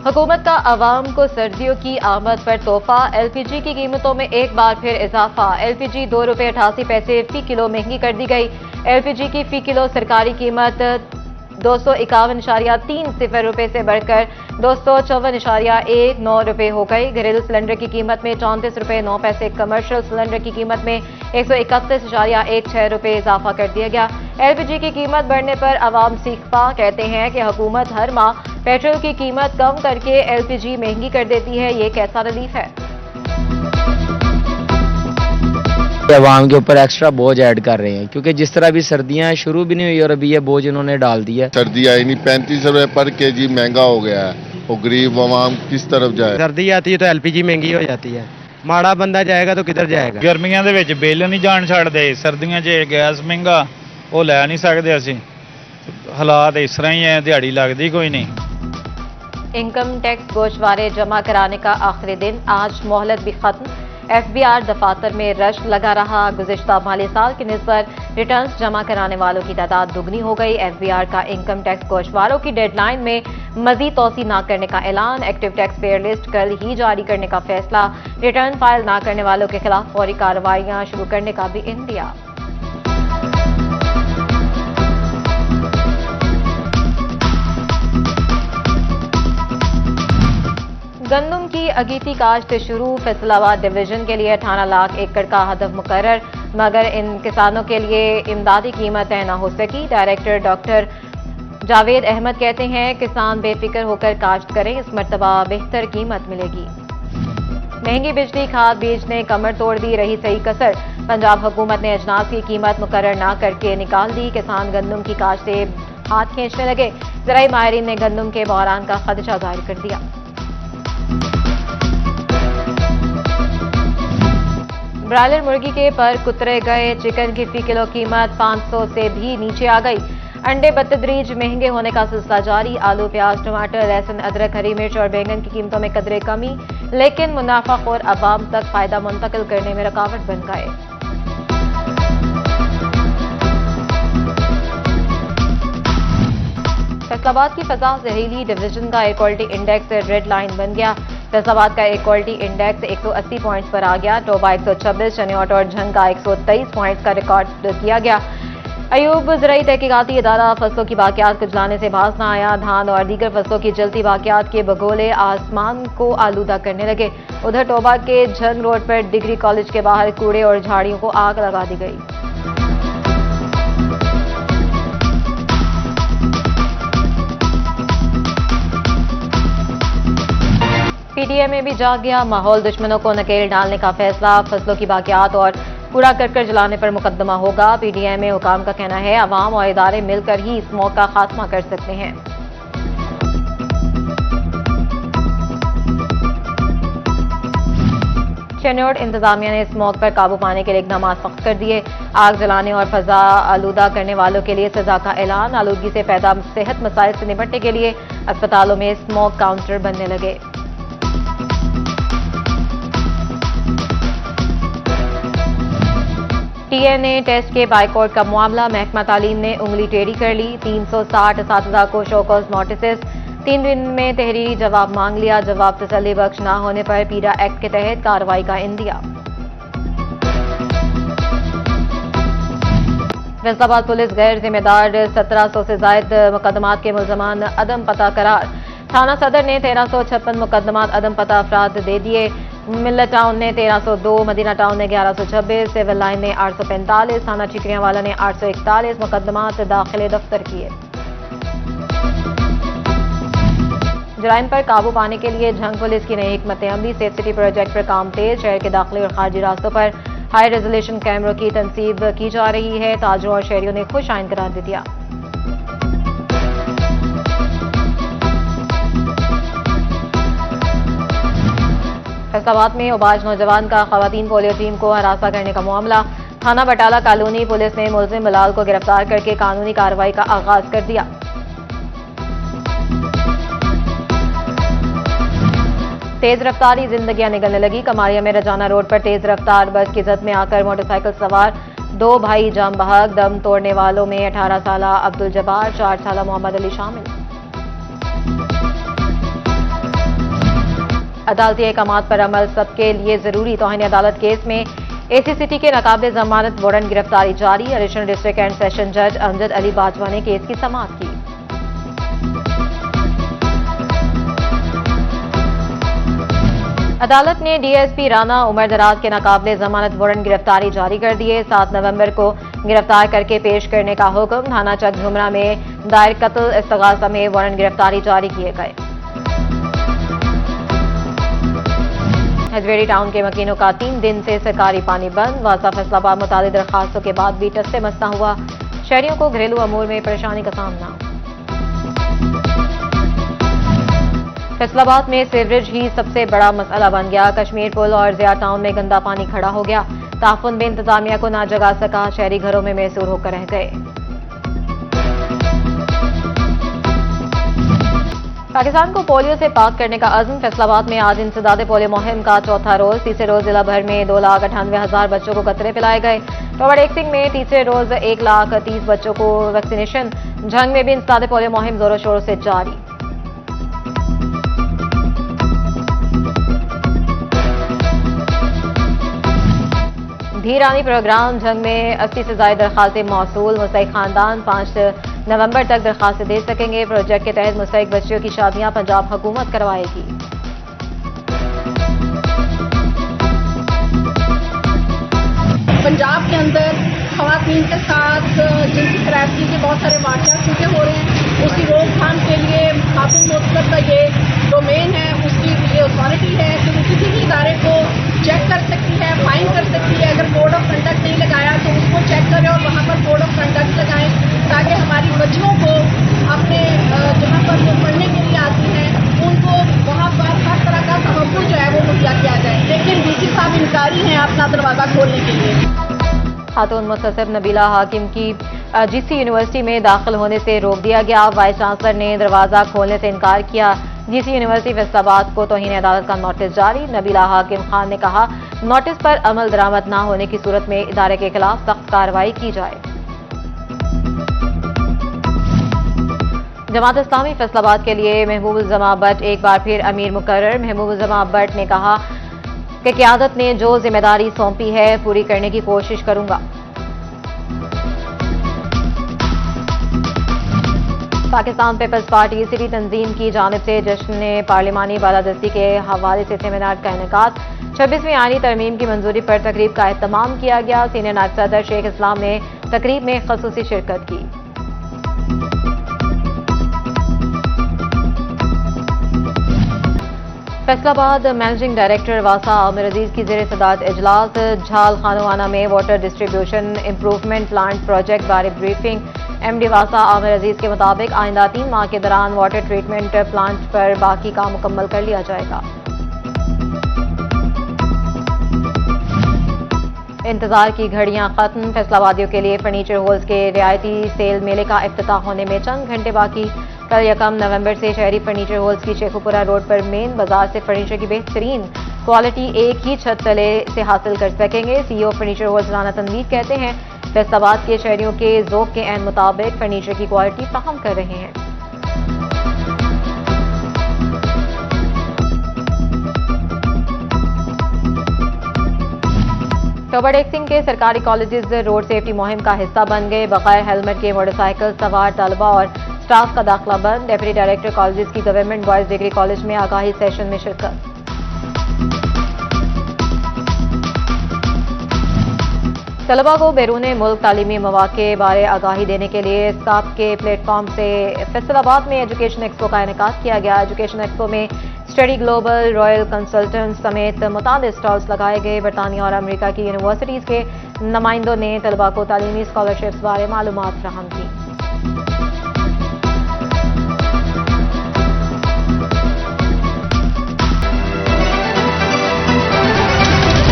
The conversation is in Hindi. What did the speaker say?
हुकूमत का आवाम को सर्दियों की आमद पर तोहफा। एलपीजी की कीमतों में एक बार फिर इजाफा। एलपीजी ₹2.88 फी किलो महंगी कर दी गई। एलपीजी की फी किलो सरकारी कीमत 251.30 रुपए से बढ़कर 254.19 रुपए हो गई। घरेलू सिलेंडर की कीमत में 34.9 कमर्शियल सिलेंडर की कीमत में 131.16 रुपए इजाफा कर दिया गया। एलपीजी की कीमत बढ़ने पर अवाम सीखपा कहते हैं कि हुकूमत हर माह पेट्रोल की कीमत कम करके एलपीजी महंगी कर देती है। ये कैसा रिलीफ है। अवाम के ऊपर एक्स्ट्रा बोझ ऐड कर रहे हैं, क्योंकि जिस तरह अभी सर्दियां शुरू भी नहीं हुई और अभी ये बोझ इन्होंने डाल दिया। सर्दी आई नहीं, 35 रुपए पर केजी महंगा हो गया है। वो गरीब अवाम किस तरफ जाए। सर्दी आती है तो एलपीजी महंगी हो जाती है। माड़ा बंदा जाएगा तो किधर जाएगा। गर्मियां ਦੇ ਵਿੱਚ ਬਿੱਲ ਨਹੀਂ ਜਾਣ ਛੱਡਦੇ, ਸਰਦੀਆਂ 'ਚ ਗੈਸ ਮਹਿੰਗਾ ਉਹ ਲੈ ਨਹੀਂ ਸਕਦੇ ਅਸੀਂ। ਹਾਲਾਤ ਇਸ ਤਰ੍ਹਾਂ ਹੀ ਹੈ, ਦਿਹਾੜੀ ਲੱਗਦੀ ਕੋਈ नहीं। इनकम टैक्स गोशवारे जमा कराने का आखिरी दिन, आज मोहलत भी खत्म। एफबीआर दफातर में रश लगा रहा। गुज़िश्ता माली साल की निस्बत रिटर्न्स जमा कराने वालों की तादाद दुगनी हो गई। एफबीआर का इनकम टैक्स गोशवारों की डेडलाइन में मजीद तोसी न करने का ऐलान। एक्टिव टैक्स पेयर लिस्ट कल ही जारी करने का फैसला। रिटर्न फाइल न करने वालों के खिलाफ फौरी कार्रवाइयां शुरू करने का भी इंदिया। गंदम की अगीती काश्त शुरू। फैसलाबाद डिवीजन के लिए 18 लाख एकड़ का हदफ मुकर्रर, मगर इन किसानों के लिए इमदादी कीमत तय न हो सकी। डायरेक्टर डॉक्टर जावेद अहमद कहते हैं किसान बेफिक्र होकर काश्त करें, इस मरतबा बेहतर कीमत मिलेगी। महंगी बिजली खाद बीज ने कमर तोड़ दी, रही सही कसर। पंजाब हुकूमत ने अजनास की कीमत मुकर्रर न करके निकाल दी। किसान गंदम की काश्त से हाथ खींचने लगे। ज़राई माहिरीन ने गंदम के बहरान का खदशा जाहिर कर दिया। ब्रायलर मुर्गी के पर कुतरे गए। चिकन की फी किलो कीमत 500 से भी नीचे आ गई। अंडे बतदरीज महंगे होने का सिलसिला जारी। आलू, प्याज, टमाटर, लहसुन, अदरक, हरी मिर्च और बैंगन की कीमतों में कदरे कमी, लेकिन मुनाफाखोर अवाम तक फायदा मुंतकिल करने में रुकावट बन गए। फैसलाबाद की फजा जहरीली डिवीजन का air quality index red line बन गया। फैसलाबाद का एयर क्वालिटी इंडेक्स 180 पॉइंट्स पर आ गया। टोबा 126, शनियाट और झंग का 123 पॉइंट्स का रिकॉर्ड किया गया। अयूब ज़राई तहकीकाती इदारा फसलों की बाकियात को जलाने से बाज न आया। धान और दीगर फसलों की जलती बाकियात के बगोले आसमान को आलूदा करने लगे। उधर टोबा के झंग रोड पर डिग्री कॉलेज के बाहर कूड़े और झाड़ियों को आग लगा दी गई। पीडीए में भी जाग गया माहौल। दुश्मनों को नकेल डालने का फैसला। फसलों की बाकियात और कूड़ा करकट जलाने पर मुकदमा होगा। पीडीएम में हुकाम का कहना है अवाम और इदारे मिलकर ही स्मोक का खात्मा कर सकते हैं। शनियाट इंतजामिया ने स्मोक पर काबू पाने के लिए इकदाम सख्त कर दिए। आग जलाने और फजा आलूदा करने वालों के लिए सजा का ऐलान। आलूदगी से पैदा सेहत मसाइल से निपटने के लिए अस्पतालों में स्मोक काउंटर बनने लगे। टीएनए टेस्ट के बाइकआउट का मामला। महकमा तालीम ने उंगली टेढ़ी कर ली। 360 असातिज़ा को शोकॉज नोटिस। 3 दिन में तहरीरी जवाब मांग लिया। जवाब तसल्ली बख्श न होने पर पीरा एक्ट के तहत कार्रवाई का इंदिया। फैसलाबाद पुलिस गैर जिम्मेदार 1700 से जायद मुकदमात के मुल्जमान अदम पता करार। थाना सदर ने 1356 मुकदमात अदम पता अफराद दे दिए। मिल्लत टाउन ने 1302, मदीना टाउन ने 1126, सिविल लाइन ने 845, थाना चिकरियावाला ने 841 मुकदमात दाखिले दफ्तर किए। जराइम पर काबू पाने के लिए झंग पुलिस की नई हिकमत अमली। सेफ सिटी प्रोजेक्ट पर काम तेज। शहर के दाखिली और खारजी रास्तों पर हाई रेजोल्यूशन कैमरों की तनसीब की जा रही है। ताजरों और शहरियों ने खुश आइन करार दे दिया। फैसलाबाद में उबाज नौजवान का खवातीन पोलियो टीम को हरासा करने का मामला। थाना बटाला कॉलोनी पुलिस ने मुलजिम बिलाल को गिरफ्तार करके कानूनी कार्रवाई का आगाज कर दिया। तेज रफ्तारी जिंदगियां निगलने लगी। कमारिया में रजाना रोड पर तेज रफ्तार बस की जद में आकर मोटरसाइकिल सवार 2 भाई जाम बहक। दम तोड़ने वालों में 18 साला अब्दुल जब्बार, 4 साला मोहम्मद अली शामिल। अदालती अहकामात पर अमल सबके लिए जरूरी तौहीन अदालत केस में एसी सिटी के नाकाबिले जमानत वारंट गिरफ्तारी जारी। एडिशनल डिस्ट्रिक्ट एंड सेशन जज अमजद अली बाजवा ने केस की समाअत की। अदालत ने डीएसपी राना उमर दराज के नाकाबिले जमानत वारंट गिरफ्तारी जारी कर दिए। 7 नवंबर को गिरफ्तार करके पेश करने का हुक्म। थाना चक झुमरा में दायर कत्ल इस्तगासा में वारंट गिरफ्तारी जारी किए गए। हजवेरी टाउन के मकीनों का 3 दिन से सरकारी पानी बंद। वासा फैसलाबाद मुतालिक दरखास्तों के बाद भी टस्से मस्ता हुआ। शहरियों को घरेलू अमूर में परेशानी का सामना। फैसलाबाद में सीवरेज ही सबसे बड़ा मसला बन गया। कश्मीर पुल और जिया टाउन में गंदा पानी खड़ा हो गया। ताफुन में इंतजामिया को ना जगा सका। शहरी घरों में मैसूर होकर रह गए। पाकिस्तान को पोलियो से पाक करने का अज़्म। फैसलाबाद में आज इंसदाद पोलियो मुहिम का चौथा रोज। तीसरे रोज जिला भर में 2,98,000 बच्चों को कतरे पिलाए गए। टॉवर एक्सिंग में तीसरे रोज 1,30,000 बच्चों को वैक्सीनेशन। झंग में भी इंसदाद पोलियो मुहिम जोरों शोरों से जारी। धीरानी प्रोग्राम झंग में 80 से ज्यादा दरखास्तें मौसूल। मुस्तहिक खानदान 5 नवंबर तक दरखास्तें दे सकेंगे। प्रोजेक्ट के तहत मुस्तहिक बच्चियों की शादियां पंजाब हुकूमत करवाएगी। पंजाब के अंदर खवातीन के साथ जिनसी खराबगी के बहुत सारे वाक़यात चुके हो रहे हैं। उसकी रोकथाम के लिए खातून मोहतरम का ये डोमेन है, उसकी ये अथॉरिटी है कि वो किसी भी इदारे को चेक कर सकती है, फाइन कर सकती है। अगर कोड ऑफ कंडक्ट नहीं लगाया तो उसको चेक करें और वहाँ पर कोड ऑफ कंडक्ट लगाएं, ताकि हमारी बच्चियों को अपने जहाँ पर वो पढ़ने के लिए आती हैं उनको वहाँ पर हर तरह का तहफ़्फ़ुज़ जो है वो मुहैया किया जाए। लेकिन डीसी साहब इनकारी हैं अपना दरवाज़ा खोलने के लिए। खातून मुस्तसिब नबीला हाकिम की जीसी यूनिवर्सिटी में दाखिल होने से रोक दिया गया। वाइस चांसलर ने दरवाजा खोलने से इनकार किया। जीसी यूनिवर्सिटी फैसलाबाद को तौहीन अदालत का नोटिस जारी। नबीला हाकिम खान ने कहा, नोटिस पर अमल दरामद न होने की सूरत में इदारे के खिलाफ सख्त कार्रवाई की जाए। जमात इस्लामी फैसलाबाद के लिए महबूब जमा भट्ट एक बार फिर अमीर मुकर्रर। महबूब जमा भट्ट ने कहा कि क़यादत ने जो जिम्मेदारी सौंपी है पूरी करने की कोशिश करूंगा। पाकिस्तान पीपल्स पार्टी सिटी तंजीम की जानिब से जश्न पार्लिमानी बालादस्ती के हवाले से सेमिनार का इनेकाद। 26वीं आईनी तरमीम की मंजूरी पर तकरीब का एहतमाम किया गया। सीनियर नायब सदर शेख इस्लाम ने तकरीब में ख़ुसूसी शिरकत की। फैसलाबाद मैनेजिंग डायरेक्टर वासा आमिर अजीज की ज़ेर सदारत इजलास। झाल खानवाना में water distribution improvement plant project बारे ब्रीफिंग। एमडी वासा आमिर अजीज के मुताबिक आइंदा 3 माह के दौरान वाटर ट्रीटमेंट प्लांट पर बाकी काम मुकम्मल कर लिया जाएगा। इंतजार की घड़ियां खत्म। फैसलाबादियों के लिए फर्नीचर हॉल्स के रियायती सेल मेले का इफ्तिताह होने में चंद घंटे बाकी। कल 1 नवंबर से शहरी फर्नीचर हॉल्स की शेखुपुरा रोड पर मेन बाजार से फर्नीचर की बेहतरीन क्वालिटी एक ही छत तले से हासिल कर सकेंगे। CEO Furniture Halls Rana Tanveer कहते हैं, फैसलाबाद के शहरियों के ज़ौक़ के ऐन मुताबिक फर्नीचर की क्वालिटी फराहम कर रहे हैं। टॉवर एक्सिंग के सरकारी कॉलेजेस रोड सेफ्टी मुहिम का हिस्सा बन गए। बगैर हेलमेट के मोटरसाइकिल सवार तलबा और स्टाफ का दाखिला बंद। डेप्यूटी डायरेक्टर कॉलेजेस की गवर्नमेंट बॉयज डिग्री कॉलेज में आगाही सेशन में शिरकत। तलबा को बैरून मुल्क तालीमी मौक़े बारे आगाही देने के लिए स्टाफ के प्लेटफॉर्म से फैसलाबाद में एजुकेशन एक्सपो का इनेकाद किया गया। एजुकेशन एक्सपो में स्टडी ग्लोबल, रॉयल कंसल्टेंट समेत मुतादिद स्टॉल्स लगाए गए। बरतानिया और अमेरिका की यूनिवर्सिटीज़ के नुमाइंदों ने तलबा को तालीमी स्कॉलरशिप्स बारे मालूमात फराहम की।